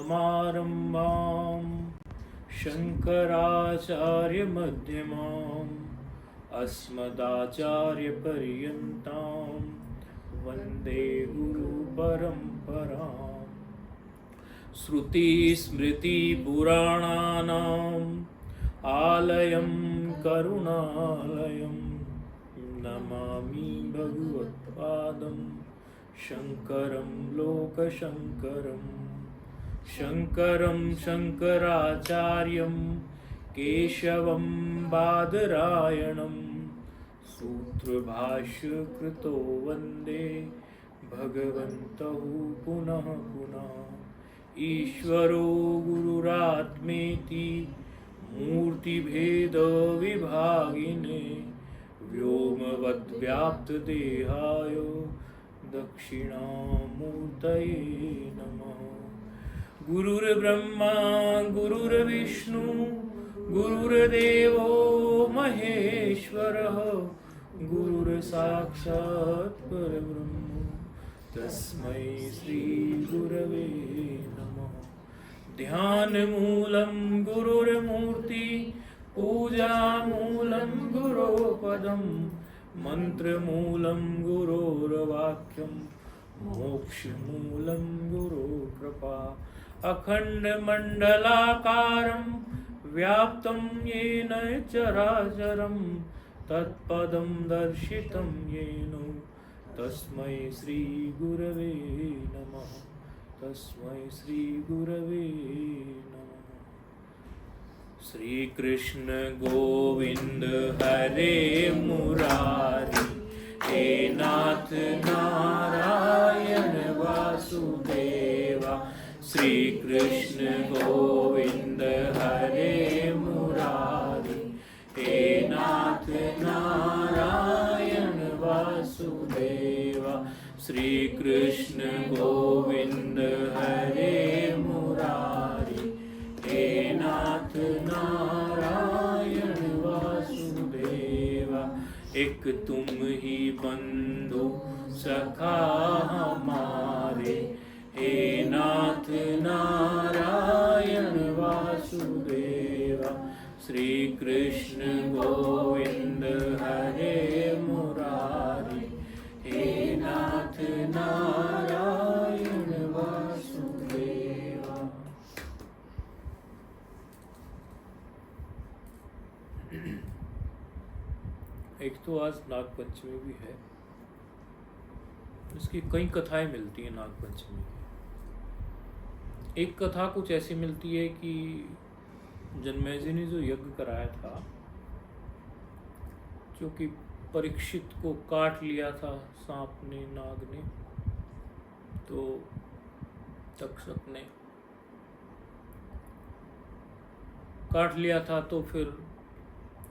सदाशिवसमारम्भां शङ्कराचार्यमध्यमाम् अस्मदाचार्यपर्यन्तां वन्दे गुरुपरम्पराम्। श्रुतिस्मृतिपुराणानाम् आलयं करुणालयं नमामि भगवत्पादं शङ्करं लोकशङ्करम्। शङ्करं शङ्कराचार्यं केशवं बादरायणं सूत्रभाष्यकृतो वन्दे भगवन्तौ पुनः पुनः। ईश्वरो गुरुरात्मेति मूर्तिभेदविभागिने व्योमवद्व्याप्तदेहाय दक्षिणामूर्तये नमः। गुरुर्ब्रह्मा गुरुर्विष्णु गुरुर्देवो महेश्वरः गुरुर्साक्षात् परब्रह्म तस्मै श्री गुरवे नमः। ध्यानमूलं गुरुर्मूर्ति पूजामूलं गुरोपदं मन्त्रमूलं गुरोर्वाक्यं मोक्षमूलं गुरुकृपा। अखण्डमण्डलाकारं व्याप्तं येन चराचरं तत्पदं दर्शितं येन तस्मै श्री गुरवे नमः। तस्मै श्री गुरवे नमः। श्री कृष्ण गोविंद हरे मुरारी हे नाथ नारायण वासुदेवा। श्री कृष्ण गोविंद हरे मुरारी हे नाथ नारायण वासुदेवा। श्री कृष्ण गोविंद हरे मुरारी हे नाथ नारायण वासुदेवा। एक तुम ही बंधु सखा हमारे हे नाथ नारायण वासुदेवा। श्री कृष्ण गोविंद हरे मुरारी हे नाथ नारायण वासुदेवा। एक तो आज नागपंचमी भी है, इसकी कई कथाएं मिलती हैं नागपंचमी की। एक कथा कुछ ऐसी मिलती है कि जन्मेजय ने जो यज्ञ कराया था, क्योंकि परीक्षित को काट लिया था सांप ने, नाग ने, तो तक्षक ने काट लिया था, तो फिर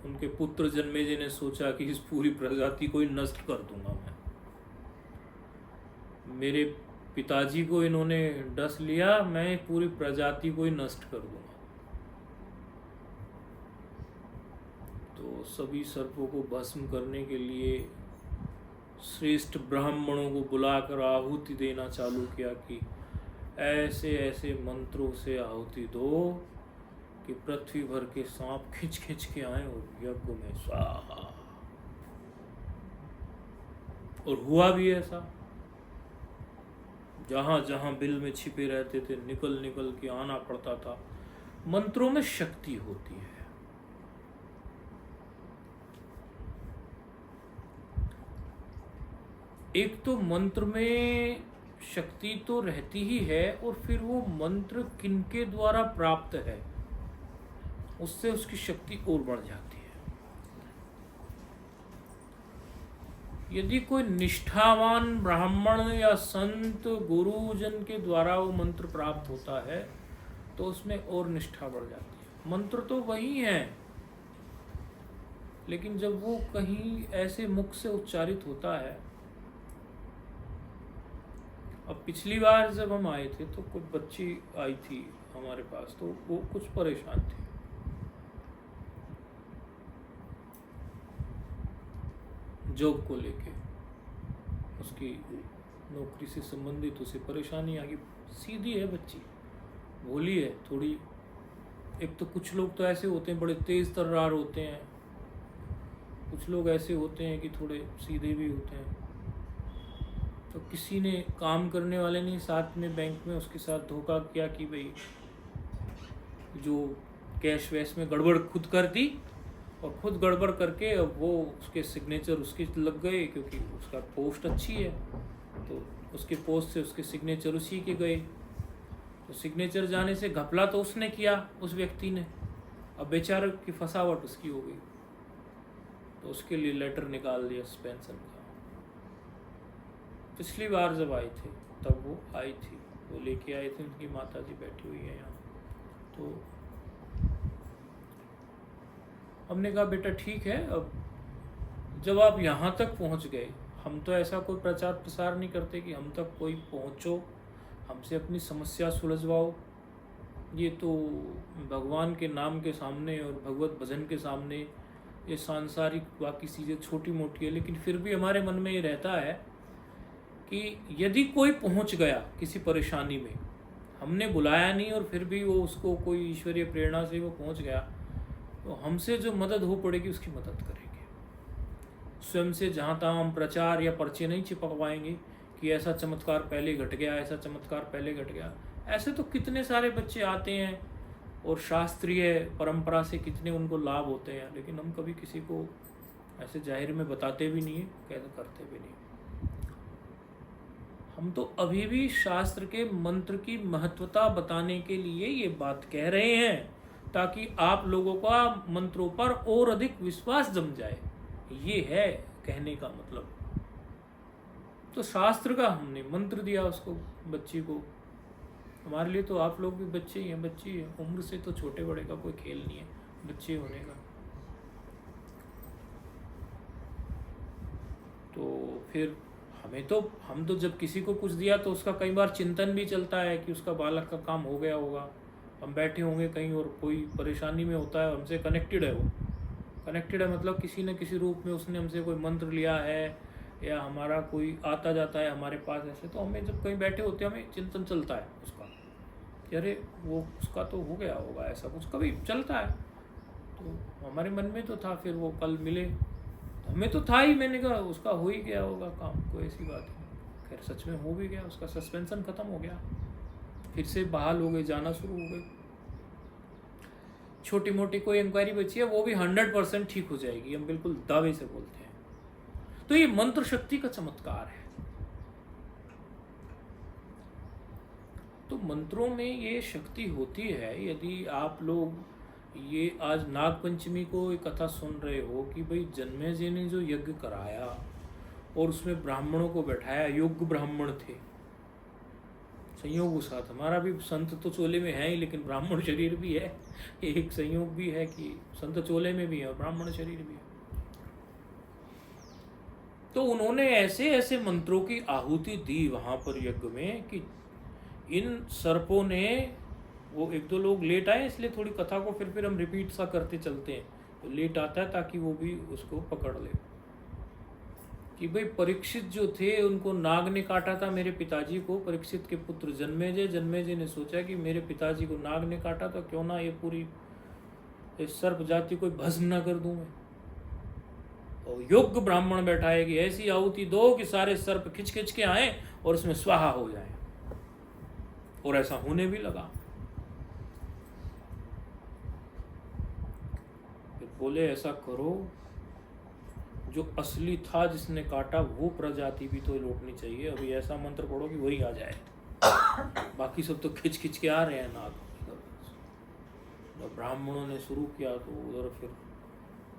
उनके पुत्र जन्मेजय ने सोचा कि इस पूरी प्रजाति को ही नष्ट कर दूंगा मैं। मेरे पिताजी को इन्होंने डस लिया, मैं पूरी प्रजाति को ही नष्ट कर दूंगा। तो सभी सर्पों को भस्म करने के लिए श्रेष्ठ ब्राह्मणों को बुलाकर आहुति देना चालू किया कि ऐसे ऐसे मंत्रों से आहुति दो कि पृथ्वी भर के सांप खिंच खिंच के आए और यज्ञ में स्वाहा। और हुआ भी ऐसा। जहां जहां बिल में छिपे रहते थे निकल निकल के आना पड़ता था। मंत्रों में शक्ति होती है। एक तो मंत्र में शक्ति तो रहती ही है, और फिर वो मंत्र किनके द्वारा प्राप्त है उससे उसकी शक्ति और बढ़ जाती है। यदि कोई निष्ठावान ब्राह्मण या संत गुरुजन के द्वारा वो मंत्र प्राप्त होता है तो उसमें और निष्ठा बढ़ जाती है। मंत्र तो वही है, लेकिन जब वो कहीं ऐसे मुख से उच्चारित होता है। अब पिछली बार जब हम आए थे तो कुछ बच्ची आई थी हमारे पास, तो वो कुछ परेशान थी। जॉब को लेके, उसकी नौकरी से संबंधित उसे परेशानी आ गई। सीधी है बच्ची, भोली है थोड़ी। एक तो कुछ लोग तो ऐसे होते हैं बड़े तेज तर्रार होते हैं, कुछ लोग ऐसे होते हैं कि थोड़े सीधे भी होते हैं। तो किसी ने, काम करने वाले ने साथ में बैंक में उसके साथ धोखा किया कि भाई जो कैश वैश में गड़बड़ खुद कर दी, और खुद गड़बड़ करके अब वो उसके सिग्नेचर उसके लग गए, क्योंकि उसका पोस्ट अच्छी है तो उसके पोस्ट से उसके सिग्नेचर उसी के गए। तो सिग्नेचर जाने से घपला तो उसने किया उस व्यक्ति ने, अब बेचारे की फंसावट उसकी हो गई। तो उसके लिए लेटर निकाल दिया पेंशन का। पिछली बार जब आए थे तब वो आई थी, वो लेके आए थे, उनकी माता जी बैठी हुई है यहाँ। तो हमने कहा बेटा ठीक है, अब जब आप यहाँ तक पहुँच गए, हम तो ऐसा कोई प्रचार प्रसार नहीं करते कि हम तक कोई पहुँचो, हमसे अपनी समस्या सुलझवाओ। ये तो भगवान के नाम के सामने और भगवत भजन के सामने ये सांसारिक बाकी चीज़ें छोटी मोटी है, लेकिन फिर भी हमारे मन में ये रहता है कि यदि कोई पहुंच गया किसी परेशानी में, हमने बुलाया नहीं और फिर भी वो उसको कोई ईश्वरीय प्रेरणा से वो पहुंच गया, तो हमसे जो मदद हो पड़ेगी उसकी मदद करेंगे। स्वयं से जहाँ तहाँ हम प्रचार या पर्चे नहीं चिपकवाएंगे कि ऐसा चमत्कार पहले घट गया, ऐसा चमत्कार पहले घट गया। ऐसे तो कितने सारे बच्चे आते हैं और शास्त्रीय परंपरा से कितने उनको लाभ होते हैं, लेकिन हम कभी किसी को ऐसे जाहिर में बताते भी नहीं है, कैसे करते भी नहीं। हम तो अभी भी शास्त्र के मंत्र की महत्वता बताने के लिए ये बात कह रहे हैं, ताकि आप लोगों का मंत्रों पर और अधिक विश्वास जम जाए। ये है कहने का मतलब। तो शास्त्र का हमने मंत्र दिया उसको, बच्ची को। हमारे लिए तो आप लोग भी बच्चे ही हैं, बच्ची है, उम्र से तो छोटे बड़े का कोई खेल नहीं है बच्चे होने का। तो फिर हम तो जब किसी को कुछ दिया तो उसका कई बार चिंतन भी चलता है कि उसका बालक का काम हो गया होगा। हम बैठे होंगे कहीं और कोई परेशानी में होता है, हमसे कनेक्टेड है, वो कनेक्टेड है मतलब किसी न किसी रूप में उसने हमसे कोई मंत्र लिया है, या हमारा कोई आता जाता है हमारे पास ऐसे। तो हमें जब कहीं बैठे होते हैं हमें चिंतन चलता है उसका कि अरे वो उसका तो हो गया होगा, ऐसा कुछ कभी चलता है। तो हमारे मन में तो था, फिर वो कल मिले तो हमें तो था ही, मैंने कहा उसका हो ही गया होगा काम, कोई ऐसी बात नहीं। खैर सच में हो भी गया, उसका सस्पेंशन ख़त्म हो गया, फिर से बहाल हो गई, जाना शुरू हो गई। छोटी मोटी कोई इंक्वायरी बची है वो भी 100% ठीक हो जाएगी, हम बिल्कुल दावे से बोलते हैं। तो ये मंत्र शक्ति का चमत्कार है। तो मंत्रों में ये शक्ति होती है। यदि आप लोग ये आज नाग पंचमी को एक कथा सुन रहे हो कि भाई जन्मेजय ने जो यज्ञ कराया और उसमें ब्राह्मणों को बैठाया, योग्य ब्राह्मण थे, संयोग साथ हमारा भी संत तो चोले में है ही, लेकिन ब्राह्मण शरीर भी है। एक संयोग भी है कि संत चोले में भी है और ब्राह्मण शरीर भी है। तो उन्होंने ऐसे ऐसे मंत्रों की आहुति दी वहां पर यज्ञ में कि इन सर्पों ने, वो एक दो लोग लेट आए इसलिए थोड़ी कथा को फिर हम रिपीट सा करते चलते हैं, तो लेट आता है ताकि वो भी उसको पकड़ ले। कि भाई परीक्षित जो थे उनको नाग ने काटा था, मेरे पिताजी को, परीक्षित के पुत्र जन्मेजय ने सोचा कि मेरे पिताजी को नाग ने काटा, तो क्यों ना ये पूरी सर्प जाति को भस्म न कर दूं मैं। और योग्य ब्राह्मण बैठाए कि ऐसी आहुति दो कि सारे सर्प खिंच खिंच के आए और उसमें स्वाहा हो जाए। और ऐसा होने भी लगा। फिर बोले ऐसा करो, जो असली था जिसने काटा वो प्रजाति भी तो लौटनी चाहिए, अभी ऐसा मंत्र पढ़ो कि वही आ जाए। बाकी सब तो खिंच खिंच के आ रहे हैं नाग। जब ब्राह्मणों ने शुरू किया तो उधर फिर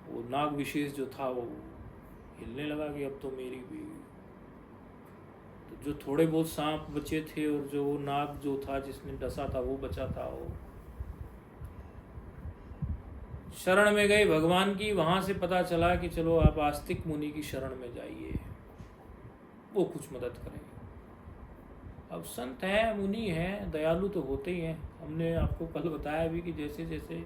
वो नाग विशेष जो था वो हिलने लगा कि अब तो मेरी भी। तो जो थोड़े बहुत सांप बचे थे और जो नाग जो था जिसने डसा था वो बचा था, वो शरण में गए भगवान की। वहां से पता चला कि चलो आप आस्तिक मुनि की शरण में जाइए, वो कुछ मदद करेंगे। अब संत हैं, मुनि हैं, दयालु तो होते ही हैं। हमने आपको कल बताया भी कि जैसे जैसे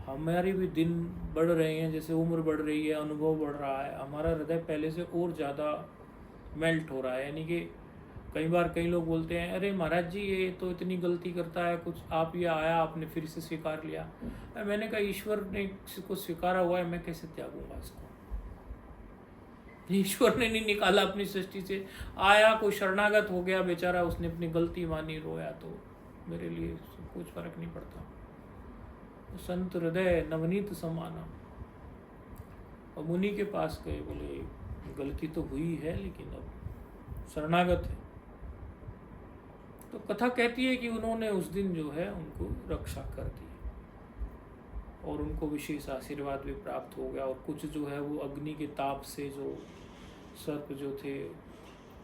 हमारी भी दिन बढ़ रहे हैं, जैसे उम्र बढ़ रही है, अनुभव बढ़ रहा है, हमारा हृदय पहले से और ज़्यादा मेल्ट हो रहा है। यानी कि कई बार कई लोग बोलते हैं, अरे महाराज जी ये तो इतनी गलती करता है, कुछ आप ये आया आपने फिर से स्वीकार लिया। मैंने कहा ईश्वर ने इसको स्वीकारा हुआ है, मैं कैसे त्यागूंगा इसको। ईश्वर ने नहीं निकाला अपनी सृष्टि से, आया कोई शरणागत हो गया बेचारा, उसने अपनी गलती मानी, रोया, तो मेरे लिए कुछ फर्क नहीं पड़ता। संत हृदय नवनीत समाना। और मुनि के पास गए, बोले गलती तो हुई है लेकिन अब शरणागत है। तो कथा कहती है कि उन्होंने उस दिन जो है उनको रक्षा कर दी और उनको विशेष आशीर्वाद भी प्राप्त हो गया। और कुछ जो है वो अग्नि के ताप से जो सर्प जो थे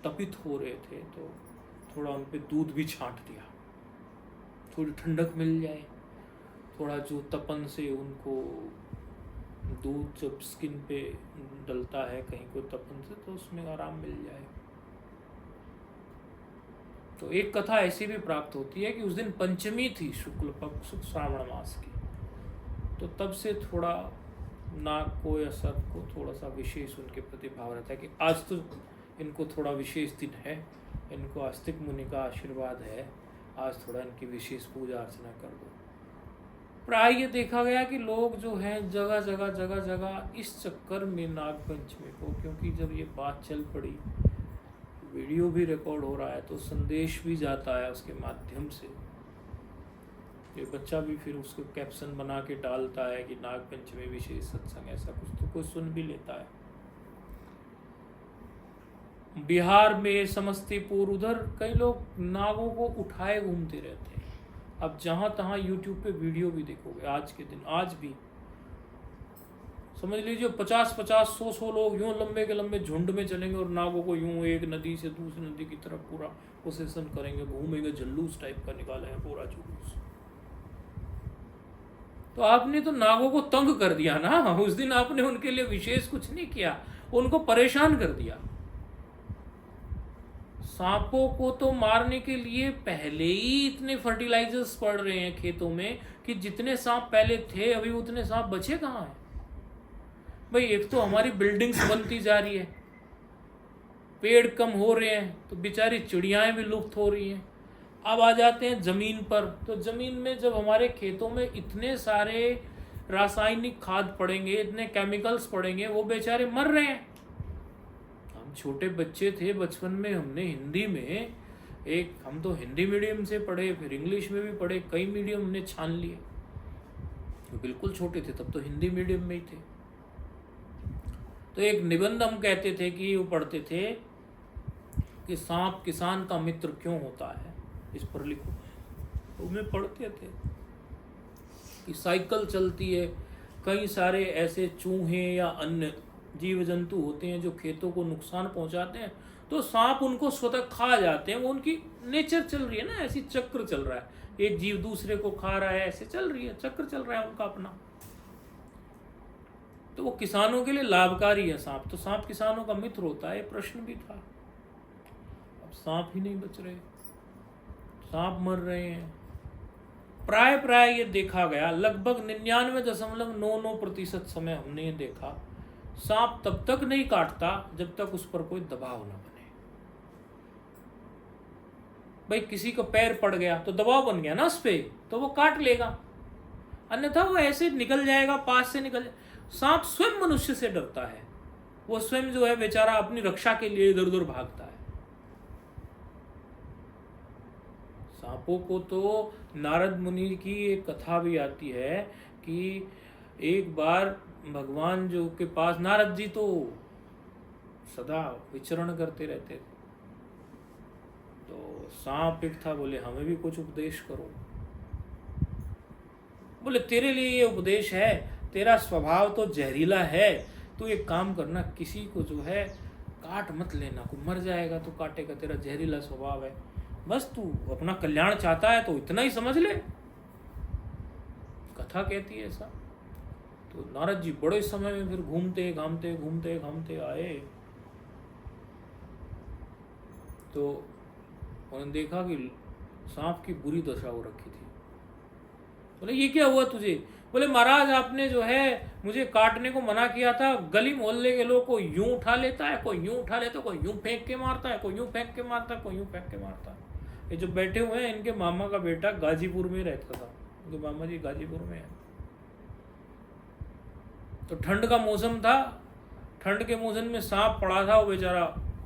तपित हो रहे थे, तो थोड़ा उन पे दूध भी छांट दिया, थोड़ी ठंडक मिल जाए, थोड़ा जो तपन से उनको दूध जब स्किन पे डलता है कहीं को तपन से, तो उसमें आराम मिल जाए। तो एक कथा ऐसी भी प्राप्त होती है कि उस दिन पंचमी थी शुक्ल पक्ष श्रावण मास की, तो तब से थोड़ा नाग को या सर्प को थोड़ा सा विशेष उनके प्रति भाव रहता है कि आज तो इनको थोड़ा विशेष दिन है, इनको आस्तिक मुनि का आशीर्वाद है, आज थोड़ा इनकी विशेष पूजा अर्चना कर दो। प्राय ये देखा गया कि लोग जो हैं जगह जगह इस चक्कर में नाग पंचमी को, क्योंकि जब ये बात चल पड़ी, वीडियो भी रिकॉर्ड हो रहा है, तो संदेश भी जाता है उसके माध्यम से। ये बच्चा भी फिर उसको कैप्शन बना के डालता है कि नाग पंचमी विशेष सत्संग, ऐसा कुछ, तो कोई सुन भी लेता है। बिहार में समस्तीपुर उधर कई लोग नागों को उठाए घूमते रहते हैं। अब जहां तहां यूट्यूब पे वीडियो भी देखोगे आज के दिन, आज भी समझ लीजिए 50-50, 100 लोग यूं लंबे के लंबे झुंड में चलेंगे और नागों को यूं एक नदी से दूसरी नदी की तरफ पूरा प्रोसेसन करेंगे, घूमेंगे, जल्लूस टाइप का निकालेंगे पूरा जुलूस। तो आपने तो नागों को तंग कर दिया ना, उस दिन आपने उनके लिए विशेष कुछ नहीं किया, उनको परेशान कर दिया। सांपों को तो मारने के लिए पहले ही इतने फर्टिलाइजर्स पड़ रहे हैं खेतों में कि जितने सांप पहले थे अभी उतने सांप बचे कहाँ हैं भाई। एक तो हमारी बिल्डिंग्स बनती जा रही है, पेड़ कम हो रहे हैं, तो बेचारी चिड़ियाएं भी लुप्त हो रही हैं। अब आ जाते हैं जमीन पर, तो जमीन में जब हमारे खेतों में इतने सारे रासायनिक खाद पड़ेंगे, इतने केमिकल्स पड़ेंगे, वो बेचारे मर रहे हैं। हम छोटे बच्चे थे, बचपन में हमने हिंदी में हम तो हिंदी मीडियम से पढ़े, फिर इंग्लिश में भी पढ़े, कई मीडियम हमने छान लिए। तो बिल्कुल छोटे थे तब तो हिंदी मीडियम में ही थे। तो एक निबंध हम कहते थे कि वो पढ़ते थे कि सांप किसान का मित्र क्यों होता है, इस पर लिखो। तो में पढ़ते थे कि साइकिल चलती है, कई सारे ऐसे चूहे या अन्य जीव जंतु होते हैं जो खेतों को नुकसान पहुंचाते हैं, तो सांप उनको स्वतः खा जाते हैं। वो उनकी नेचर चल रही है ना, ऐसी चक्र चल रहा है, एक जीव दूसरे को खा रहा है, ऐसे चल रही है, चक्र चल रहा है उनका अपना। तो वो किसानों के लिए लाभकारी है सांप, तो सांप किसानों का मित्र होता है, प्रश्न भी था। अब सांप ही नहीं बच रहे, सांप मर रहे हैं। प्राय ये देखा गया, लगभग 99.99% समय हमने ये देखा, सांप तब तक नहीं काटता जब तक उस पर कोई दबाव ना बने। भाई किसी को पैर पड़ गया तो दबाव बन गया ना उस पे, तो वो काट लेगा, अन्यथा वो ऐसे निकल जाएगा, पास से निकल। सांप स्वयं मनुष्य से डरता है, वो स्वयं जो है बेचारा अपनी रक्षा के लिए इधर उधर भागता है। सांपों को तो नारद मुनि की एक कथा भी आती है कि एक बार भगवान जो के पास, नारद जी तो सदा विचरण करते रहते थे, तो सांप एक था, बोले हमें भी कुछ उपदेश करो। बोले तेरे लिए ये उपदेश है, तेरा स्वभाव तो जहरीला है, तू एक काम करना, किसी को जो है काट मत लेना, कोई मर जाएगा तो काटेगा, तेरा जहरीला स्वभाव है, बस तू अपना कल्याण चाहता है तो इतना ही समझ ले। कथा कहती है ऐसा। तो नारद जी बड़े समय में फिर घूमते घामते आए, तो उन्होंने देखा कि सांप की बुरी दशा हो रखी थी, बोले ये क्या हुआ तुझे? बोले महाराज आपने जो है मुझे काटने को मना किया था, गली मोहल्ले के लोग कोई यूं उठा लेता है, कोई यूं उठा लेता है, कोई यूं फेंक के मारता है, कोई यूं फेंक के मारता है, कोई यूं फेंक के मारता है। ये जो बैठे हुए हैं इनके मामा का बेटा गाजीपुर में रहता था, इनके मामा जी गाजीपुर में है। तो ठंड का मौसम था, ठंड के मौसम में सांप पड़ा था, वो बेचारा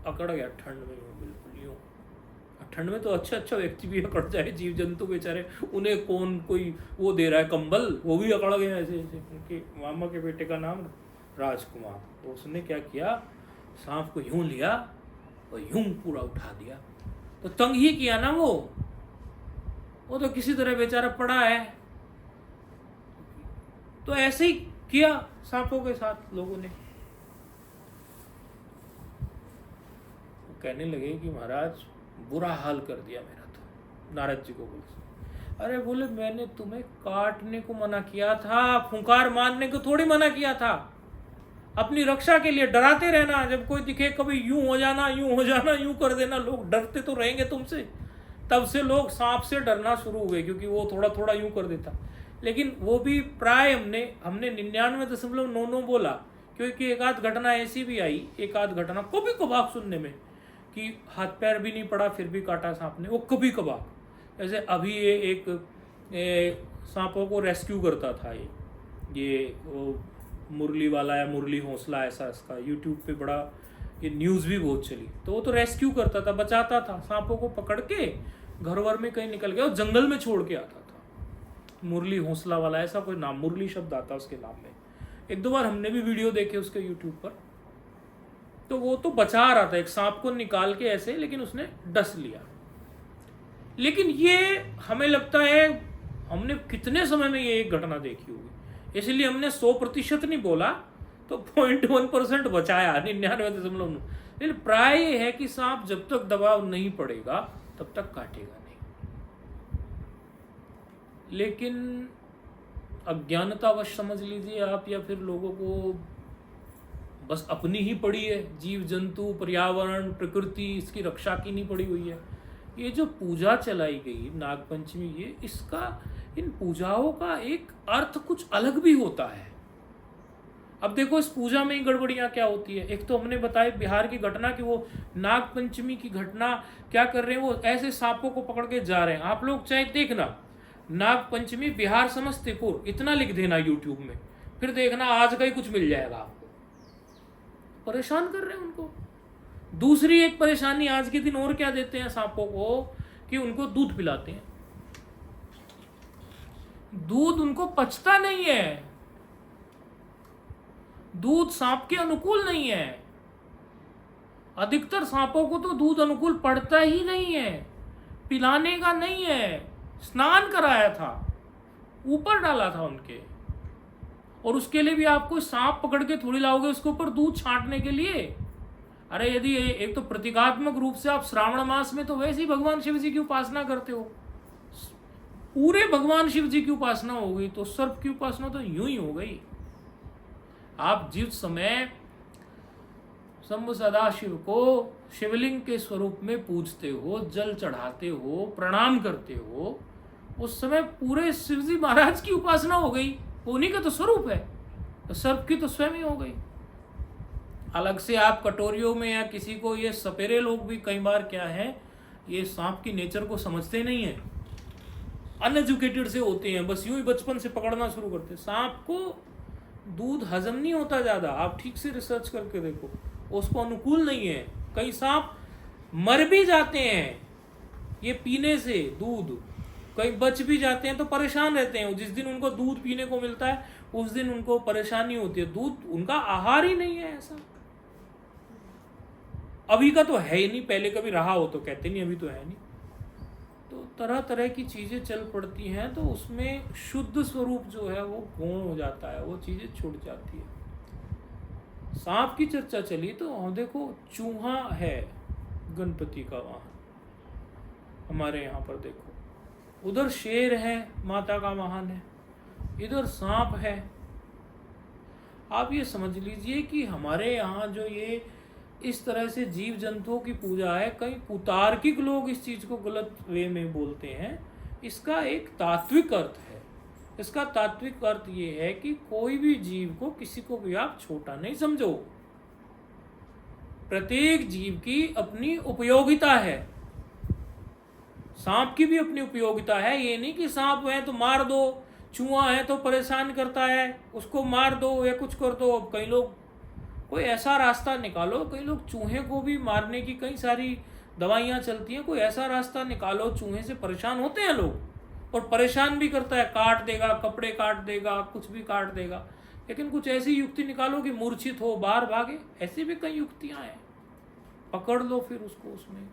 अकड़ गया ठंड में, बिल्कुल यूं। ठंड में तो अच्छा व्यक्ति भी अकड़ जाए, जीव जंतु बेचारे, उन्हें कौन कोई वो दे रहा है कंबल, वो भी अकड़ गए ऐसे ऐसे। उनके मामा के बेटे का नाम राजकुमार, तो उसने क्या किया, सांप को यूं लिया और यूं पूरा उठा दिया। तो तंग ही किया ना वो तो किसी तरह बेचारा पड़ा है। तो ऐसे ही किया सांपों के साथ लोगों ने। कहने लगे कि महाराज बुरा हाल कर दिया मेरा तो। नारद जी को बोले, अरे बोले मैंने तुम्हें काटने को मना किया था, फुंकार मारने को थोड़ी मना किया था। अपनी रक्षा के लिए डराते रहना, जब कोई दिखे कभी यूं हो जाना, यूं हो जाना, यूं कर देना, लोग डरते तो रहेंगे तुमसे। तब से लोग सांप से डरना शुरू हो गए, क्योंकि वो थोड़ा थोड़ा यूं कर देता। लेकिन वो भी प्राय हमने 99.99 बोला, क्योंकि एक आध घटना ऐसी भी आई, एक आध घटना कभी कभार सुनने में कि हाथ पैर भी नहीं पड़ा फिर भी काटा सांप ने, वो कभी कभार। जैसे अभी ये एक सांपों को रेस्क्यू करता था, ये वो मुरली वाला या मुरली हौसला ऐसा, इसका यूट्यूब पे बड़ा ये न्यूज़ भी बहुत चली। तो वो तो रेस्क्यू करता था, बचाता था, सांपों को पकड़ के घर वर में कहीं निकल गया और जंगल में छोड़ के आता था। मुरली हौसला वाला ऐसा कोई नाम, मुरली शब्द आता उसके नाम में। एक दो बार हमने भी वीडियो देखे उसके यूट्यूब पर। तो वो तो बचा रहा था एक सांप को निकाल के ऐसे, लेकिन उसने डस लिया। लेकिन ये हमें लगता है हमने कितने समय में ये एक घटना देखी होगी, इसलिए हमने 100% नहीं बोला, तो 0.1% बचाया, 99.9। लेकिन प्राय ये है कि सांप जब तक दबाव नहीं पड़ेगा तब तक काटेगा नहीं। लेकिन अज्ञानतावश समझ लीजिए आप, या फिर लोगों को बस अपनी ही पड़ी है, जीव जंतु, पर्यावरण, प्रकृति, इसकी रक्षा की नहीं पड़ी हुई है। ये जो पूजा चलाई गई नागपंचमी, ये इसका, इन पूजाओं का एक अर्थ कुछ अलग भी होता है। अब देखो इस पूजा में ही गड़बड़ियां क्या होती है। एक तो हमने बताया बिहार की घटना कि वो नागपंचमी की घटना क्या कर रहे हैं, वो ऐसे सांपों को पकड़ के जा रहे हैं। आप लोग चाहे देखना, नागपंचमी बिहार समस्तीपुर इतना लिख देना यूट्यूब में, फिर देखना आज का ही कुछ मिल जाएगा आपको। परेशान कर रहे हैं उनको। दूसरी एक परेशानी आज के दिन और क्या देते हैं सांपों को, कि उनको दूध पिलाते हैं। दूध उनको पचता नहीं है, दूध सांप के अनुकूल नहीं है। अधिकतर सांपों को तो दूध अनुकूल पड़ता ही नहीं है, पिलाने का नहीं है। स्नान कराया था, ऊपर डाला था उनके, और उसके लिए भी आपको सांप पकड़ के थोड़ी लाओगे उसके ऊपर दूध छांटने के लिए। अरे यदि एक तो प्रतीकात्मक रूप से आप श्रावण मास में तो वैसे ही भगवान शिव जी की उपासना करते हो, पूरे भगवान शिव जी की उपासना हो गई, तो सर्प की उपासना तो यूं ही हो गई। आप जिस समय शंभु सदाशिव को शिवलिंग के स्वरूप में पूजते हो, जल चढ़ाते हो, प्रणाम करते हो, उस समय पूरे शिवजी महाराज की उपासना हो गई, उन्हीं का तो स्वरूप है। तो सर्प की तो स्वयं ही हो गई। अलग से आप कटोरियों में या किसी को, ये सपेरे लोग भी कई बार क्या है, ये सांप की नेचर को समझते नहीं है, अनएजुकेटेड से होते हैं, बस यूं ही बचपन से पकड़ना शुरू करते हैं। सांप को दूध हजम नहीं होता ज़्यादा, आप ठीक से रिसर्च करके देखो, उसको अनुकूल नहीं है। कई सांप मर भी जाते हैं ये पीने से दूध, कई बच भी जाते हैं, तो परेशान रहते हैं। जिस दिन उनको दूध पीने को मिलता है उस दिन उनको परेशानी होती है, दूध उनका आहार ही नहीं है। ऐसा अभी का तो है ही नहीं, पहले कभी रहा हो तो कहते नहीं, अभी तो है नहीं। तो तरह तरह की चीज़ें चल पड़ती हैं, तो उसमें शुद्ध स्वरूप जो है वो गौण हो जाता है, वो चीज़ें छूट जाती है। सांप की चर्चा चली तो देखो, चूहा है गणपति का वाहन हमारे यहाँ पर, देखो उधर शेर है माता का वाहन है, इधर सांप है। आप ये समझ लीजिए कि हमारे यहाँ जो ये इस तरह से जीव जंतुओं की पूजा है, कई कुतार्किक लोग इस चीज़ को गलत वे में बोलते हैं, इसका एक तात्विक अर्थ है। इसका तात्विक अर्थ ये है कि कोई भी जीव को, किसी को भी आप छोटा नहीं समझो। प्रत्येक जीव की अपनी उपयोगिता है। सांप की भी अपनी उपयोगिता है। ये नहीं कि सांप है तो मार दो, चूहा है तो परेशान करता है उसको मार दो या कुछ कर दो। अब कई लोग, कोई ऐसा रास्ता निकालो, कई लोग चूहे को भी मारने की कई सारी दवाइयाँ चलती हैं, कोई ऐसा रास्ता निकालो। चूहे से परेशान होते हैं लोग और परेशान भी करता है, काट देगा, कपड़े काट देगा, कुछ भी काट देगा। लेकिन कुछ ऐसी युक्ति निकालो कि मूर्छित हो, बाहर भागे। ऐसी भी कई युक्तियाँ हैं, पकड़ लो फिर उसको। उसमें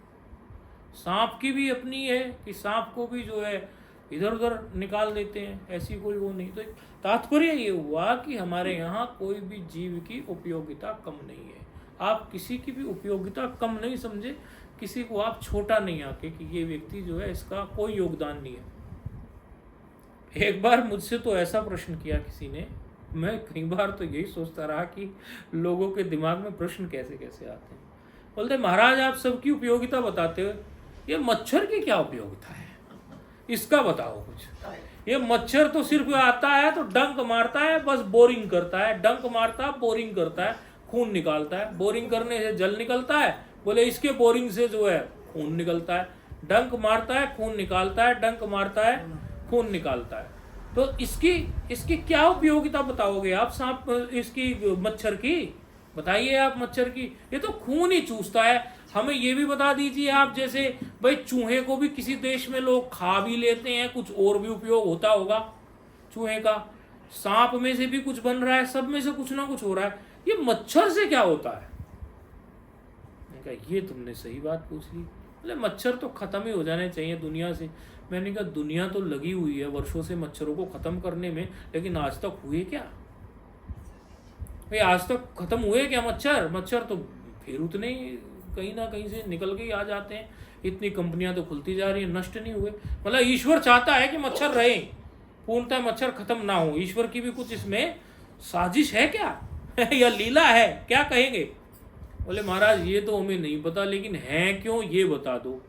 सांप की भी अपनी है कि सांप को भी जो है इधर उधर निकाल देते हैं, ऐसी कोई वो नहीं। तो तात्पर्य ये हुआ कि हमारे यहाँ कोई भी जीव की उपयोगिता कम नहीं है। आप किसी की भी उपयोगिता कम नहीं समझे, किसी को आप छोटा नहीं आके कि ये व्यक्ति जो है इसका कोई योगदान नहीं है। एक बार मुझसे तो ऐसा प्रश्न किया किसी ने, मैं कई बार तो यही सोचता रहा कि लोगों के दिमाग में प्रश्न कैसे कैसे आते हैं। बोलते महाराज आप सबकी उपयोगिता बताते हो, ये मच्छर की क्या उपयोगिता है, इसका बताओ कुछ। ये मच्छर तो सिर्फ आता है तो डंक मारता है, बस बोरिंग करता है, डंक मारता है, बोरिंग करता है, खून निकालता है। बोरिंग करने से जल निकलता है, बोले इसके बोरिंग से जो है खून निकलता है। डंक मारता है, खून निकालता है, डंक मारता है, खून निकालता है। तो इसकी क्या उपयोगिता बताओगे आप सांप, इसकी मच्छर की बताइए आप। मच्छर की ये तो खून ही चूसता है। हमें ये भी बता दीजिए आप, जैसे भाई चूहे को भी किसी देश में लोग खा भी लेते हैं, कुछ और भी उपयोग होता होगा चूहे का। सांप में से भी कुछ बन रहा है, सब में से कुछ ना कुछ हो रहा है, ये मच्छर से क्या होता है। ये तुमने सही बात पूछ ली। बोले मच्छर तो खत्म ही हो जाने चाहिए दुनिया से। मैंने कहा दुनिया तो लगी हुई है वर्षों से मच्छरों को खत्म करने में, लेकिन आज तक हुए क्या भाई, आज तक खत्म हुए क्या मच्छर। मच्छर तो फिर उतने ही कहीं ना कहीं से निकल के ही आ जाते हैं। इतनी कंपनियां तो खुलती जा रही हैं, नष्ट नहीं हुए। मतलब ईश्वर चाहता है कि मच्छर रहे, पूर्णतः मच्छर खत्म ना हो। ईश्वर की भी कुछ इसमें साजिश है क्या या लीला है, क्या कहेंगे। बोले महाराज ये तो हमें नहीं पता, लेकिन है क्यों ये बता दो।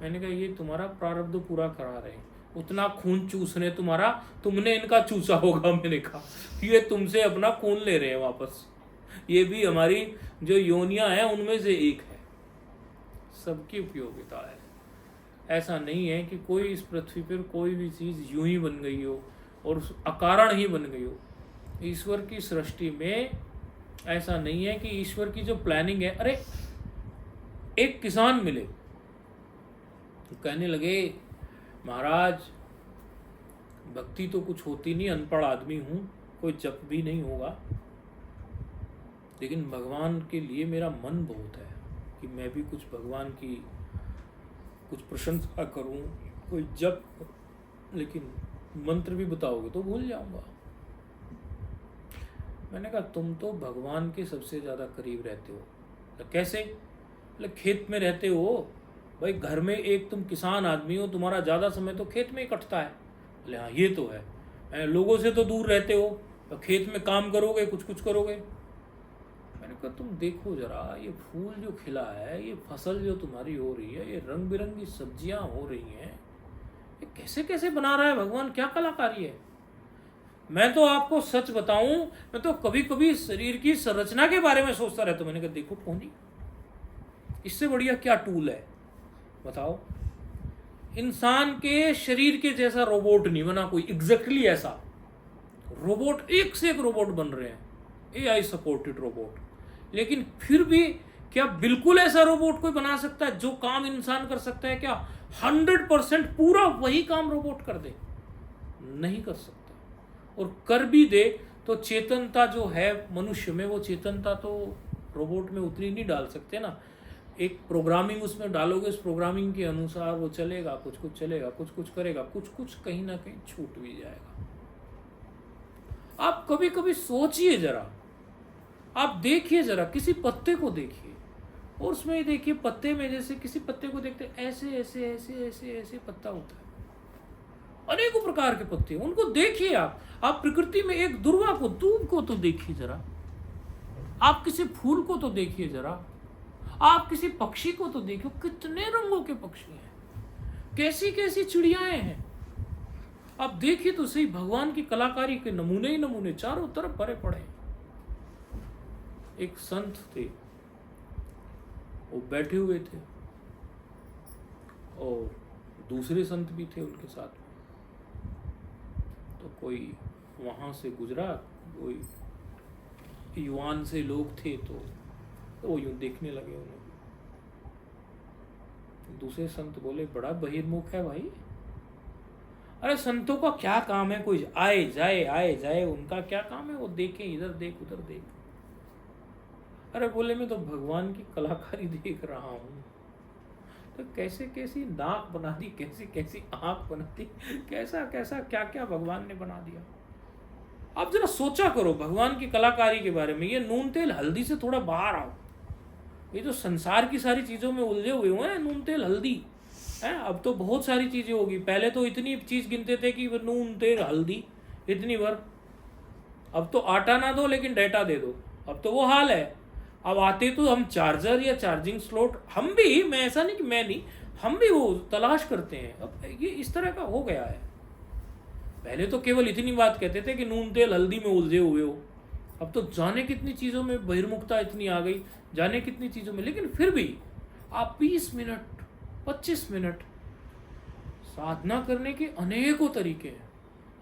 मैंने कहा ये तुम्हारा प्रारब्ध पूरा करा रहे हैं, उतना खून चूस रहे तुम्हारा, तुमने इनका चूसा होगा। मैंने कहा ये तुमसे अपना खून ले रहे हैं वापस, ये भी हमारी जो योनियां हैं उनमें से एक है। सबकी उपयोगिता है। ऐसा नहीं है कि कोई इस पृथ्वी पर कोई भी चीज यूं ही बन गई हो और अकारण ही बन गई हो। ईश्वर की सृष्टि में ऐसा नहीं है कि ईश्वर की जो प्लानिंग है। अरे एक किसान मिले तो कहने लगे महाराज भक्ति तो कुछ होती नहीं, अनपढ़ आदमी हूं, कोई जप भी नहीं होगा, लेकिन भगवान के लिए मेरा मन बहुत है कि मैं भी कुछ भगवान की कुछ प्रशंसा करूं, कोई जप, लेकिन मंत्र भी बताओगे तो भूल जाऊंगा। मैंने कहा तुम तो भगवान के सबसे ज़्यादा करीब रहते हो। तो कैसे? बोले खेत में रहते हो भाई, घर में एक तुम किसान आदमी हो, तुम्हारा ज़्यादा समय तो खेत में ही कटता है। बोले हाँ ये तो है, लोगों से तो दूर रहते हो, तो खेत में काम करोगे, कुछ कुछ करोगे। मैंने कहा तुम देखो जरा, ये फूल जो खिला है, ये फसल जो तुम्हारी हो रही है, ये रंग बिरंगी सब्जियां हो रही हैं, ये कैसे कैसे बना रहा है भगवान, क्या कलाकारी है। मैं तो आपको सच बताऊं, मैं तो कभी कभी शरीर की संरचना के बारे में सोचता रहता हूं। मैंने कहा देखो पौनी, इससे बढ़िया क्या टूल है बताओ। इंसान के शरीर के जैसा रोबोट नहीं बना कोई, एग्जैक्टली ऐसा रोबोट, एक से एक रोबोट बन रहे हैं, एआई सपोर्टेड रोबोट। लेकिन फिर भी क्या बिल्कुल ऐसा रोबोट कोई बना सकता है जो काम इंसान कर सकता है? क्या 100% पूरा वही काम रोबोट कर दे? नहीं कर सकता। और कर भी दे तो चेतनता जो है मनुष्य में, वो चेतनता तो रोबोट में उतनी नहीं डाल सकते ना। एक प्रोग्रामिंग उसमें डालोगे, उस प्रोग्रामिंग के अनुसार वो चलेगा, कुछ कुछ चलेगा, कुछ कुछ करेगा, कुछ कुछ कहीं ना कहीं छूट भी जाएगा। आप कभी कभी सोचिए जरा, आप देखिए जरा, किसी पत्ते को देखिए और उसमें देखिए पत्ते में, जैसे किसी पत्ते को देखते ऐसे ऐसे ऐसे ऐसे ऐसे पत्ता होता है, अनेकों प्रकार के पत्ते, उनको देखिए आप प्रकृति में एक दुर्वा को, दूब को तो देखिए जरा, आप किसी फूल को तो देखिए जरा, आप किसी पक्षी को तो देखिए, कितने रंगों के पक्षी हैं, कैसी कैसी चिड़ियाएं हैं। आप देखिए तो सही, भगवान की कलाकारी के नमूने ही नमूने चारों तरफ भरे पड़े। एक संत थे, वो बैठे हुए थे और दूसरे संत भी थे उनके साथ में। तो कोई वहां से गुजरा, कोई युवान से लोग थे, तो वो यूं देखने लगे उन्हें। दूसरे संत बोले, बड़ा बहिर्मुख है भाई। अरे संतों का क्या काम है, कोई आए जाए, उनका क्या काम है, वो देखें, इधर देख उधर देख। अरे बोले, मैं तो भगवान की कलाकारी देख रहा हूँ। तो कैसे कैसी नाक बना दी, कैसी कैसी आंख बना दी, कैसा कैसा क्या क्या भगवान ने बना दिया। आप जरा सोचा करो भगवान की कलाकारी के बारे में। ये नून तेल हल्दी से थोड़ा बाहर आओ। ये जो संसार की सारी चीजों में उलझे हुए हैं, नून तेल हल्दी है, अब तो बहुत सारी चीजें होगी। पहले तो इतनी चीज गिनते थे कि नून तेल हल्दी इतनी भर, अब तो आटा ना दो लेकिन डेटा दे दो, अब तो वो हाल है। अब आते तो हम चार्जर या चार्जिंग स्लॉट, हम भी, मैं ऐसा नहीं कि मैं नहीं, हम भी वो तलाश करते हैं। अब ये इस तरह का हो गया है। पहले तो केवल इतनी बात कहते थे कि नून तेल हल्दी में उलझे हुए हो, अब तो जाने कितनी चीज़ों में बहिर्मुखता इतनी आ गई, जाने कितनी चीज़ों में। लेकिन फिर भी आप 20 मिनट 25 मिनट साधना करने के अनेकों तरीके हैं।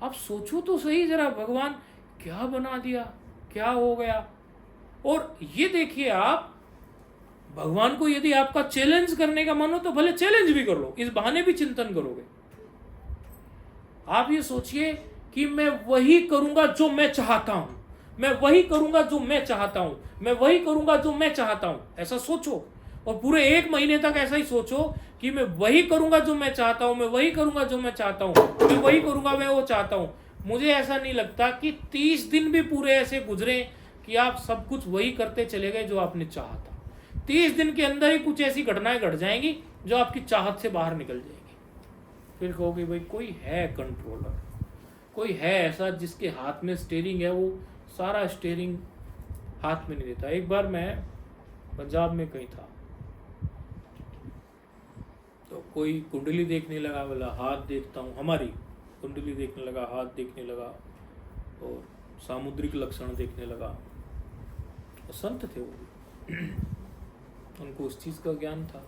आप सोचो तो सही जरा, भगवान क्या बना दिया, क्या हो गया। और ये देखिए, आप भगवान को यदि आपका चैलेंज करने का मन हो तो भले चैलेंज भी कर लो, इस बहाने भी चिंतन करोगे। आप ये सोचिए कि मैं वही करूंगा जो मैं चाहता हूं, मैं वही करूंगा जो मैं चाहता हूं, मैं वही करूंगा जो मैं चाहता हूं, ऐसा सोचो। और पूरे 1 महीने तक ऐसा ही सोचो कि मैं वही करूंगा जो मैं चाहता हूं, मैं वही करूंगा जो मैं चाहता हूं, मैं वही करूंगा मैं वो चाहता हूं। मुझे ऐसा नहीं लगता कि 30 दिन भी पूरे ऐसे गुजरे कि आप सब कुछ वही करते चले गए जो आपने चाहा था। 30 दिन के अंदर ही कुछ ऐसी घटनाएं घट जाएंगी जो आपकी चाहत से बाहर निकल जाएगी। फिर कहोगे भाई कोई है कंट्रोलर, कोई है ऐसा जिसके हाथ में स्टीयरिंग है, वो सारा स्टीयरिंग हाथ में नहीं देता। एक बार मैं पंजाब में कहीं था, तो कोई कुंडली देखने लगा, बोला हाथ देखता हूँ, हमारी कुंडली देखने लगा, हाथ देखने लगा और सामुद्रिक लक्षण देखने लगा। और संत थे वो, उनको उस चीज का ज्ञान था।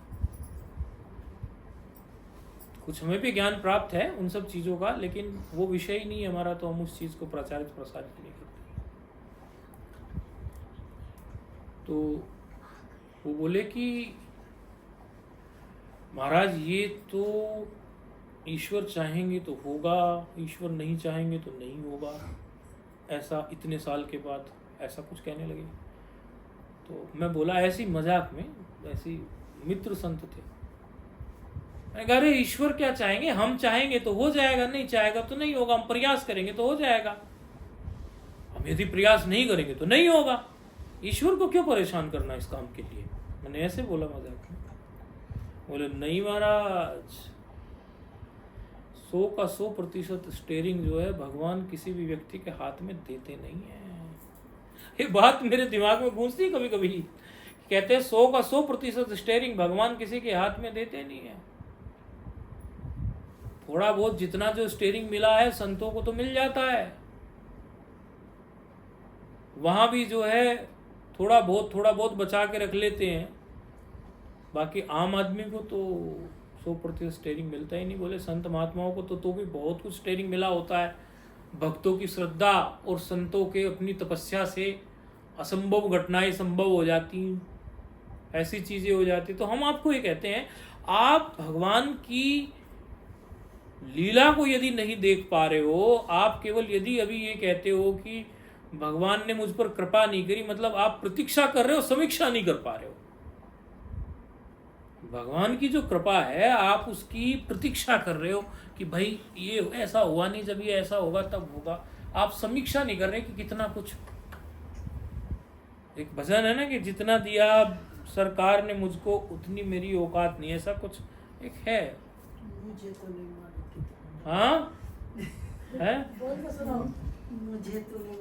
कुछ हमें भी ज्ञान प्राप्त है उन सब चीजों का, लेकिन वो विषय ही नहीं है हमारा, तो हम उस चीज को प्रसारित नहीं करते। तो वो बोले कि महाराज ये तो ईश्वर चाहेंगे तो होगा, ईश्वर नहीं चाहेंगे तो नहीं होगा, ऐसा इतने साल के बाद ऐसा कुछ कहने लगे। तो मैं बोला ऐसी मजाक में, ऐसी मित्र संत थे, मैं कह रहे ईश्वर क्या चाहेंगे, हम चाहेंगे तो हो जाएगा, नहीं चाहेगा तो नहीं होगा, हम प्रयास करेंगे तो हो जाएगा, हम यदि प्रयास नहीं करेंगे तो नहीं होगा। ईश्वर को क्यों परेशान करना इस काम के लिए, मैंने ऐसे बोला मजाक में। बोले नहीं महाराज, 100 का 100% स्टीयरिंग जो है भगवान किसी भी व्यक्ति के हाथ में देते नहीं है। ये बात मेरे दिमाग में गूंजती कभी कभी, कहते हैं 100 का 100% स्टीयरिंग भगवान किसी के हाथ में देते नहीं है। थोड़ा बहुत जितना जो स्टीयरिंग मिला है संतों को तो मिल जाता है, वहां भी जो है थोड़ा बहुत बचा के रख लेते हैं, बाकी आम आदमी को तो 100% स्टीयरिंग मिलता ही नहीं। बोले संत महात्माओं को तो भी बहुत कुछ स्टीयरिंग मिला होता है। भक्तों की श्रद्धा और संतों के अपनी तपस्या से असंभव घटनाएं संभव हो जाती, ऐसी चीजें हो जाती। तो हम आपको ये कहते हैं, आप भगवान की लीला को यदि नहीं देख पा रहे हो, आप केवल यदि अभी ये कहते हो कि भगवान ने मुझ पर कृपा नहीं करी, मतलब आप प्रतीक्षा कर रहे हो, समीक्षा नहीं कर पा रहे हो। भगवान की जो कृपा है आप उसकी प्रतीक्षा कर रहे हो कि भाई ये ऐसा हुआ नहीं, जब ये ऐसा होगा तब होगा। आप समीक्षा नहीं कर रहे कि कितना कुछ। एक भजन है ना कि जितना दिया सरकार ने मुझको उतनी मेरी औकात नहीं, ऐसा कुछ एक है। मुझे तो नहीं मालूम। हाँ है, मुझे तो नहीं